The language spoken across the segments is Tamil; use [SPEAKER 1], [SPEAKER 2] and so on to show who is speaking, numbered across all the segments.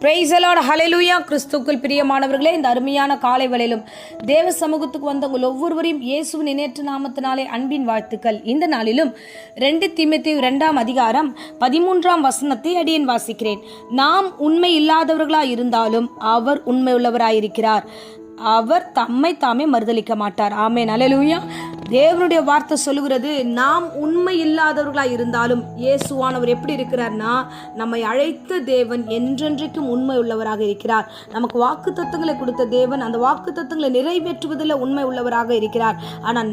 [SPEAKER 1] பிரைஸ் தி லார்ட், ஹல்லேலூயா. கிறிஸ்துவுக்குள் பிரியமானவர்களே, இந்த அருமையான காலை வேளையிலும் தேவ சமூகத்துக்கு வந்த உங்கள் ஒவ்வொருவரையும் இயேசுவின் இணையற்ற நாமத்தினாலே அன்பின் வாழ்த்துக்கள். இந்த நாளிலும் 2 தீமோத்தேயு 2ஆம் அதிகாரம் 13ஆம் வசனத்தை அடியேன் வாசிக்கிறேன். நாம் உண்மை இல்லாதவர்களாய் இருந்தாலும் அவர் உண்மை உள்ளவராயிருக்கிறார். அவர் தம்மை தாமே மறுதலிக்க மாட்டார். ஆமென், ஹல்லேலூயா. தேவனுடைய வார்த்தை சொல்லுகிறது, நாம் உண்மை இல்லாதவர்களாய் இருந்தாலும் இயேசுவானவர் எப்படி இருக்கிறார்னா, நம்மை அழைத்த தேவன் என்றென்றைக்கும் உண்மை உள்ளவராக இருக்கிறார். நமக்கு வாக்கு தத்தங்களை கொடுத்த தேவன் அந்த வாக்கு தத்தங்களை நிறைவேற்றுவதில் உண்மை உள்ளவராக இருக்கிறார். ஆனால்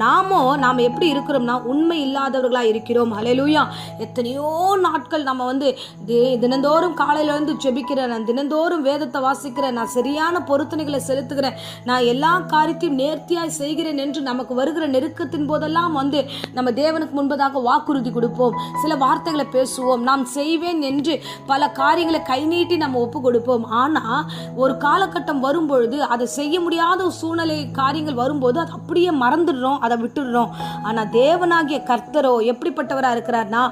[SPEAKER 1] நாம் எப்படி இருக்கிறோம்னா உண்மை இல்லாதவர்களாக இருக்கிறோம். ஹல்லேலூயா. எத்தனையோ நாட்கள் நம்ம தினந்தோறும் காலையில இருந்து ஜெபிக்கிறேன், நான் தினந்தோறும் வேதத்தை வாசிக்கிறேன், நான் சரியான பொருத்தனைகளை செலுத்துகிறேன், நான் எல்லா காரியத்தையும் நேர்த்தியாய் செய்கிறேன் என்று நமக்கு வருகிற நெருக்கத்தின் போதெல்லாம் நம்ம தேவனுக்கு முன்பதாக வாக்குறுதி கொடுப்போம், சில வார்த்தைகளை பேசுவோம், நான் செய்வேன் என்று பல காரியங்களை கை நீட்டி நம்ம ஒப்பு கொடுப்போம். ஆனா ஒரு காலகட்டம் வரும்பொழுது அதை செய்ய முடியாத சூழ்நிலை காரியங்கள் வரும்போது அதை அப்படியே மறந்துடுறோம், அதை விட்டுடுறோம். ஆனா தேவனாகிய கர்த்தரோ எப்படிப்பட்டவராக இருக்கிறார்னா,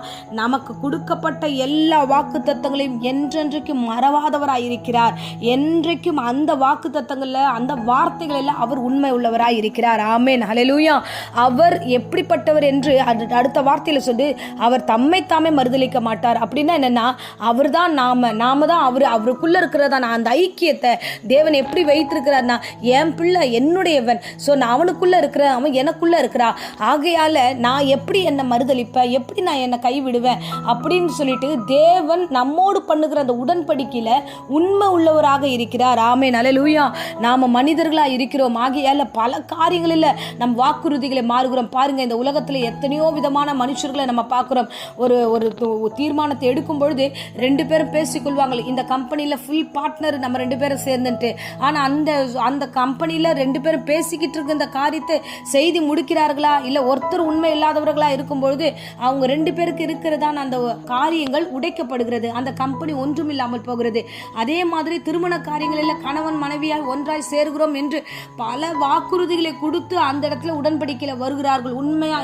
[SPEAKER 1] நமக்கு கொடுக்கப்பட்ட எல்லா வாக்கு தத்தங்களையும் என்றென்றைக்கும் மறவாதவராய் இருக்கிறார். என்றைக்கும் அந்த வாக்கு தத்தங்கள்ல அந்த வார்த்தைகள் எல்லாம் அவர் உண்மை உள்ளவராய் இருக்கிறார். ஆமென், ஹல்லேலூயா. அவர் எப்படிப்பட்டவர் என்று அடுத்த வார்த்தையில சொல்லி, அவர் தம்மை தாமே மறுதலிக்க மாட்டார். அப்படின்னா என்னன்னா, அவர் தான் நாம தான் அவருக்குள்ள இருக்கிறதா அந்த ஐக்கியத்தை தேவன் எப்படி வைத்திருக்கிறார்னா, என் பிள்ளை என்னுடையவன், ஸோ நான் அவனுக்குள்ள இருக்கிறேன், அவன் எனக்குள்ள இருக்கிறா, ஆகையால நான் எப்படி என்னை மறுதலிப்பேன், எப்படி நான் என்னை கைவிடுவேன் அப்படின்னு சொல்லிட்டு தேவன் நம்மோடு பண்ணுகிற அந்த உடன்படிக்கையில உண்மை உள்ளவராக இருக்கிறார். ஆமென், ஹல்லேலூயா. நாம மனிதர்களா இருக்கிறோம், ஆகையால பல காரியங்களில் நம் வாக்குறுதிகளை மாறுகிறோம். பாருங்க, இந்த உலகத்தில் எத்தனையோ விதமான மனுஷர்களை நம்ம பார்க்கிறோம். ஒரு தீர்மானத்தை எடுக்கும் பொழுது 2 பேரும் பேசிக்கொள்வாங்க, இந்த கம்பெனியில ஃபுல் பார்ட்னர் நம்ம 2 பேரும் சேர்ந்துட்டு. ஆனா அந்த கம்பெனியில 2 பேரும் பேசிக்கிட்டு இருக்க இந்த காரியத்தை செய்தி முடிக்கிறார்களா, இல்ல ஒருத்தர் உண்மை இல்லாதவர்களா இருக்கும் பொழுது அவங்க 2 பேருக்கு இருக்கிறதான அந்த காரியங்கள் உடைக்கப்படுகிறது, அந்த கம்பெனி ஒன்றும் இல்லாமல் போகிறது. அதே மாதிரி திருமண காரியங்களில் கணவன் மனைவியால் ஒன்றாய் சேர்கிறோம் என்று பல வாக்குறுதிகளை கொடுத்து அந்த இடத்துல உடன்படிக்கையில வருகிறார்கள். உண்மையா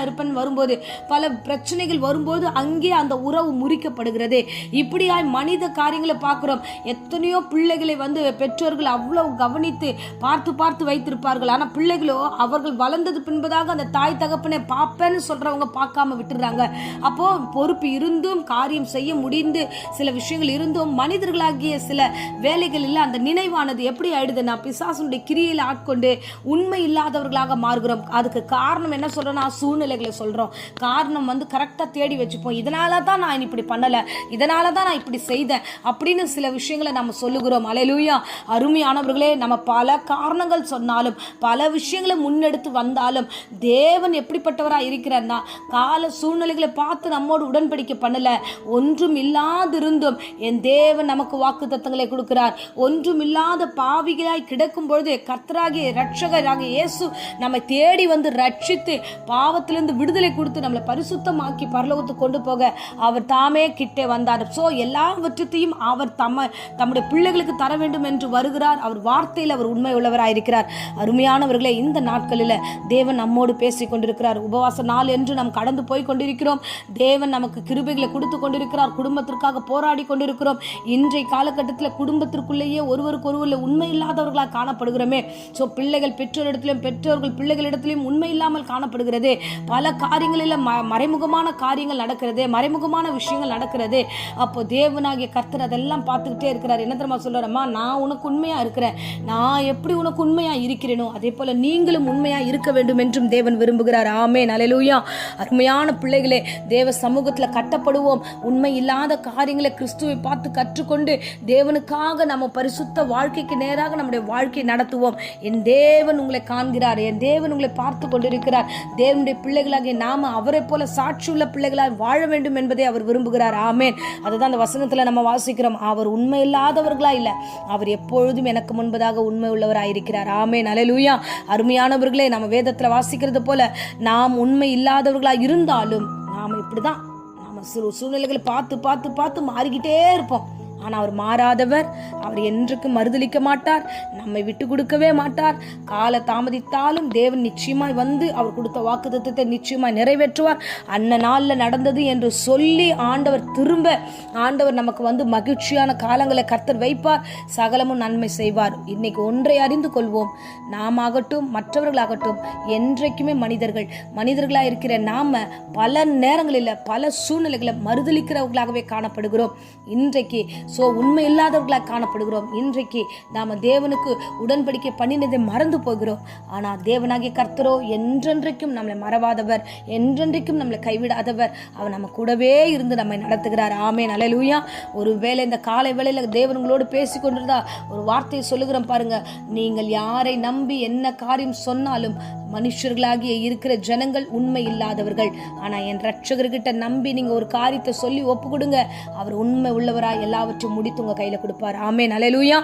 [SPEAKER 1] இருப்பேன் வரும்போது பல பிரச்சனைகள் வரும்போது அங்கே அந்த உறவு முறிக்கப்படுகிறது. இப்படியாய் மனித காரியங்களை பார்க்கிறோம். எத்தனையோ பிள்ளைகளை பெற்றோர்கள் அவ்வளவு கவனித்து பார்த்து வைத்திருப்பார்கள். ஆனா பிள்ளைகளோ அவர்கள் வளர்ந்தது பின்பதாக அந்த தாய் தகப்பனை பார்ப்பேன்னு சொல்றவங்க பார்க்காம விட்டுறாங்க. அப்போ பொறுப்பு இருந்தும் காரியம் செய்ய முடிந்து சில விஷயங்கள் இருந்தும் மனிதர்களாகிய சில வேலைகளில் அந்த நினைவானது எப்படி ஆயிடுதுன்னா, பிசாசுடைய கிரியில ஆட்கொண்டு உண்மை இல்லாதவர்களாக மாறுகிறோம். அதுக்கு காரணம் என்ன சொல்றோம்னா, சூழ்நிலைகளை சொல்றோம். காரணம் கரெக்டா தேடி வச்சுப்போம், இதனால தான் நான் இப்படி பண்ணல, இதனால தான் நான் இப்படி செய்தேன் அப்படின்னு சில விஷயங்களை நம்ம சொல்லுகிறோம். ஹல்லேலூயா. அருமையானவர்களே, நம்ம பல காரணங்கள் சொன்னாலும் பல விஷயங்களை முன்னெடுத்து வந்தாலும் தேவன் எப்படிப்பட்டவரா இருக்கிறார்னா, கால சூழ்நிலைகளை பார்த்து நம்மோடு உடன்படிக்கை பண்ணல. ஒன்றும் இல்லாதிருந்தும் என் தேவன் நமக்கு வாக்கு தத்தங்களை கொடுக்கிறார். ஒன்றும் இல்லாத பாவிகளாய் கிடக்கும் பொழுது கர்த்தராகிய இரட்சகராகிய இயேசு நம்மை தேடி ரட்சித்து பாவத்திலிருந்து விடுதலை கொடுத்து நம்மளை பரிசுத்தமாக்கி பரலோகத்துக்கு கொண்டு போக அவர் தாமே கிட்டே வந்தார். சோ எல்லாவற்றையும் அவர் தம்முடைய பிள்ளைகளுக்கு தர வேண்டும் என்று வருகிறார். அவர் வார்த்தையில் அவர் உண்மை உள்ளவராயிருக்கிறார். அருமையானவர்களே, இந்த நாட்களில் தேவன் நம்மோடு பேசிக் கொண்டிருக்கிறார். உபவாச நாள் என்று நாம் கடந்து போய் கொண்டிருக்கிறோம். தேவன் நமக்கு கிருபைகளை கொடுத்து கொண்டிருக்கிறார். குடும்பத்திற்காக போராடி கொண்டிருக்கிறோம். இன்றைய காலகட்டத்தில் குடும்பத்திற்குள்ளேயே ஒருவருக்கு ஒருவர் உண்மை இல்லாதவர்களாக காணப்படுகிறோமே. சோ பிள்ளைகள் பெற்றோரிடத்திலும் பெற்றோர்கள் பிள்ளைகளிடத்திலும் உண்மை இல்லாமல் காணப்படுகிறது. பல காரியங்களில் மறைமுகமான காரியங்கள் நடக்கிறது, மறைமுகமான விஷயங்கள் நடக்கிறது. அப்போ தேவனாகிய கர்த்தர் அதெல்லாம் பார்த்துக்கிட்டே இருக்கிறார். என்ன தெரியுமா சொல்றாரம்மா, நான் உனக்கு உண்மையா இருக்கிறேன், நான் எப்படி உனக்கு உண்மையா இருக்கிறேனோ அதே போல நீங்களும் உண்மையா இருக்க வேண்டும் என்றும் தேவன் விரும்புகிறார். ஆமென், ஹல்லேலூயா. அருமையான பிள்ளைகளே, தேவ சமூகத்துல கட்டப்படுவோம். உண்மை இல்லாத காரியங்களை கிறிஸ்துவை பார்த்து கற்றுக்கொண்டு தேவனுக்காக நம்ம பரிசுத்த வாழ்க்கைக்கு நேராக நம்முடைய வாழ்க்கையை நடத்துவோம். என் தேவன் உங்களை காண்கிறார், என் தேவன் உங்களை பார்த்து கொண்டிருக்கிறார். தேவனுடைய பிள்ளைகளாகிய நாம அவரை போல சாட்சியுள்ள பிள்ளைகளாக வாழ வேண்டும் என்பதை அவர் விரும்புகிறார். ஆமென். அதுதான் அந்த வசனத்துல நம்ம வாசிக்கிறோம். அவர் உண்மை இல்லாதவர்களா இல்ல, அவர் எப்பொழுதும் எனக்கு முன்பதாக உண்மை உள்ளவராயிருக்கிறார். ஆமென், ஹல்லேலூயா. அருமையானவர்களே, நம்ம வேதத்துல வாசிக்கிறது போல நாம் உண்மை இல்லாதவர்களா இருந்தாலும் நாம இப்படிதான் நம்ம சூழ்நிலைகளை பார்த்து மாறிக்கிட்டே இருப்போம். ஆனால் அவர் மாறாதவர். அவர் என்றைக்கும் மறுதலிக்க மாட்டார், நம்மை விட்டு கொடுக்கவே மாட்டார். கால தாமதித்தாலும் தேவன் நிச்சயமாய் வந்து அவர் கொடுத்த வாக்குத்தத்தத்தை நிச்சயமாய் நிறைவேற்றுவார். அன்ன நாளில் நடந்தது என்று சொல்லி ஆண்டவர் நமக்கு வந்து மகிழ்ச்சியான காலங்களை கர்த்தர் வைப்பார், சகலமும் நன்மை செய்வார். இன்னைக்கு ஒன்றை அறிந்து கொள்வோம், நாம் ஆகட்டும் மற்றவர்களாகட்டும் என்றைக்குமே மனிதர்களாக இருக்கிற நாம பல நேரங்களில் பல சூழ்நிலைகளை மறுதலிக்கிறவர்களாகவே காணப்படுகிறோம். இன்றைக்கு உண்மை இல்லாதவர்களாக காணப்படுகிறோம். இன்றைக்கு நாம தேவனுக்கு உடன்படிக்கை பண்ணினதை மறந்து போகிறோம். ஆனால் தேவனாகிய கர்த்தரோ என்றென்றைக்கும் நம்மளை மறவாதவர், என்றென்றைக்கும் நம்மளை கைவிடாதவர். அவர் நம்ம கூடவே இருந்து நம்மை நடத்துகிறார். ஆமென், அல்லேலூயா. ஒருவேளை இந்த காலை வேளையில தேவன் உங்களோடு பேசி கொண்டிருந்தா ஒரு வார்த்தையை சொல்லுகிறோம் பாருங்க. நீங்கள் யாரை நம்பி என்ன காரியம் சொன்னாலும் மனுஷர்களாகிய இருக்கிற ஜனங்கள் உண்மை இல்லாதவர்கள். ஆனா என் ரட்சகர்கிட்ட நம்பி நீங்க ஒரு காரியத்தை சொல்லி ஒப்பு கொடுங்க, அவர் உண்மை உள்ளவராய் எல்லாவற்றையும் முடித்து உங்க கையில கொடுப்பார். ஆமென், அல்லேலூயா.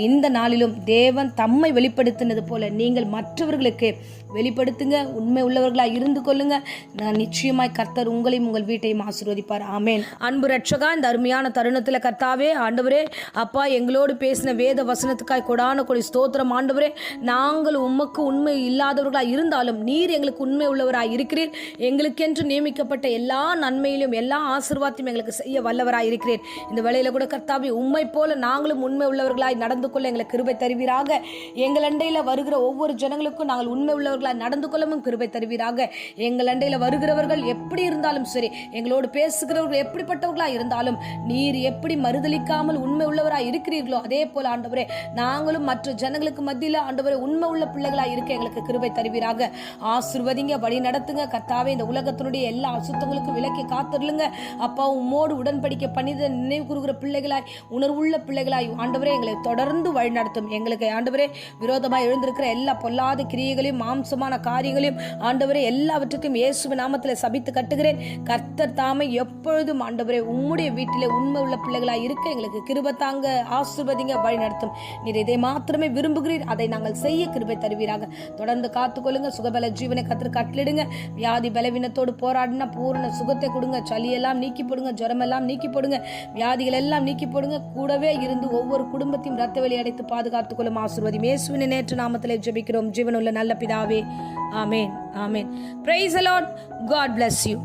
[SPEAKER 1] இந்த நாளிலும் தேவன் தம்மை வெளிப்படுத்தினது போல நீங்கள் மற்றவர்களுக்கு வெளிப்படுத்துங்க, உண்மை உள்ளவர்களாய் இருந்து கொள்ளுங்க. நான் நிச்சயமாய் கர்த்தர் உங்களையும் உங்கள் வீட்டையும் ஆசீர்வதிப்பார். ஆமென். அன்பு ரட்சகா, இந்த அருமையான தருணத்துல கர்த்தாவே, ஆண்டவரே அப்பா, எங்களோடு பேசின வேத வசனத்துக்காய் கொடான கொடி ஸ்தோத்திரம். ஆண்டவரே, நாங்கள் உமக்கு உண்மை இல்லாதவர்களாய் இருந்தாலும் நீர் எங்களுக்கு உண்மை உள்ளவராய் இருக்கிறீர். எங்களுக்கென்று நியமிக்கப்பட்ட எல்லா நன்மையிலும் எல்லா ஆசீர்வாதத்தையும் எங்களுக்கு செய்ய வல்லவராய் இருக்கிறீர். இந்த வேளையில கூட கர்த்தாவே, உம்மை போல நாங்களும் உண்மை உள்ளவர்களாய் நடந்து கொள்ள எங்களுக்கு கிருபை தருவீராக. எங்கள் அண்டையில வருகிற ஒவ்வொரு ஜனங்களுக்கும் நாங்கள் உண்மை உள்ளவர்களாய் நடந்து கொள்ளவும் கிருபை தருவீராக. எங்கள் அண்டையில வருகிறவர்கள் எப்படி இருந்தாலும் சரி, எங்களோடு பேசுகிறவர்கள் எப்படிப்பட்டவர்களாய் இருந்தாலும் நீர் எப்படி மறுதலிக்காமல் உண்மை உள்ளவராய் இருக்கிறீர்களோ அதே போல ஆண்டவரே நாங்களும் மற்ற ஜனங்களுக்கு மத்தியில ஆண்டவரே உண்மை உள்ள பிள்ளைகளாய் இருக்க எங்களுக்கு கிருபை தருவீராக. ஆசீர்வதிங்க, வழி நடத்துங்க கர்த்தாவே. இந்த உலகத்தினுடைய எல்லா அசுத்தங்களுக்கும் விலக்கி காத்துருங்க அப்பா. உம்மோடு உடன்படிக்கை பண்ணித நினைவு கூறுகிற பிள்ளைகளாய், உணர்வுள்ள பிள்ளைகளாய் ஆண்டவரே எங்களை தொடர்ந்து வழி நடத்தும். எங்களுக்கு ஆண்டவரே விரோதமாய் எழுந்திருக்கிற எல்லா பொல்லாத கிரியைகளையும் மாம்சமான காரியங்களையும் ஆண்டவரே எல்லாவற்றுக்கும் இயேசுவின் நாமத்தில் சபித்து கட்டுகிறேன். கர்த்தர் தாமே எப்பொழுதும் ஆண்டவரே உம்முடைய வீட்டிலே உண்மை உள்ள பிள்ளைகளாய் இருக்க எங்களுக்கு கிருபை தாங்க. ஆசீர்வதிங்க, வழி நடத்தும். நீர் இதை மாத்திரமே விரும்புகிறீர், அதை நாங்கள் செய்ய கிருபை தருவீராக. தொடர்ந்து காத்துக்கொள்ளுங்க, சுகபல ஜீவனை கர்த்தர் கட்டளிடுங்க. வியாதி பலவீனத்தோடு போராடினா பூரண சுகத்தை கொடுங்க. சளியெல்லாம் நீக்கி போடுங்க, ஜுரமெல்லாம் நீக்கி போடுங்க, வியாதிகள் எல்லாம் நீக்கி போடுங்க. கூடவே இருந்து ஒவ்வொரு குடும்பத்தையும் ரத்த வெளி அடைத்து பாதுகாத்துக் கொள்ளும். ஆசீர்வதி இயேசுவின் நேற்று நாமத்திலே ஜெபிக்கிறோம் ஜீவனுள்ள நல்ல பிதாவே. ஆமென், ஆமென். Praise the Lord. God bless you.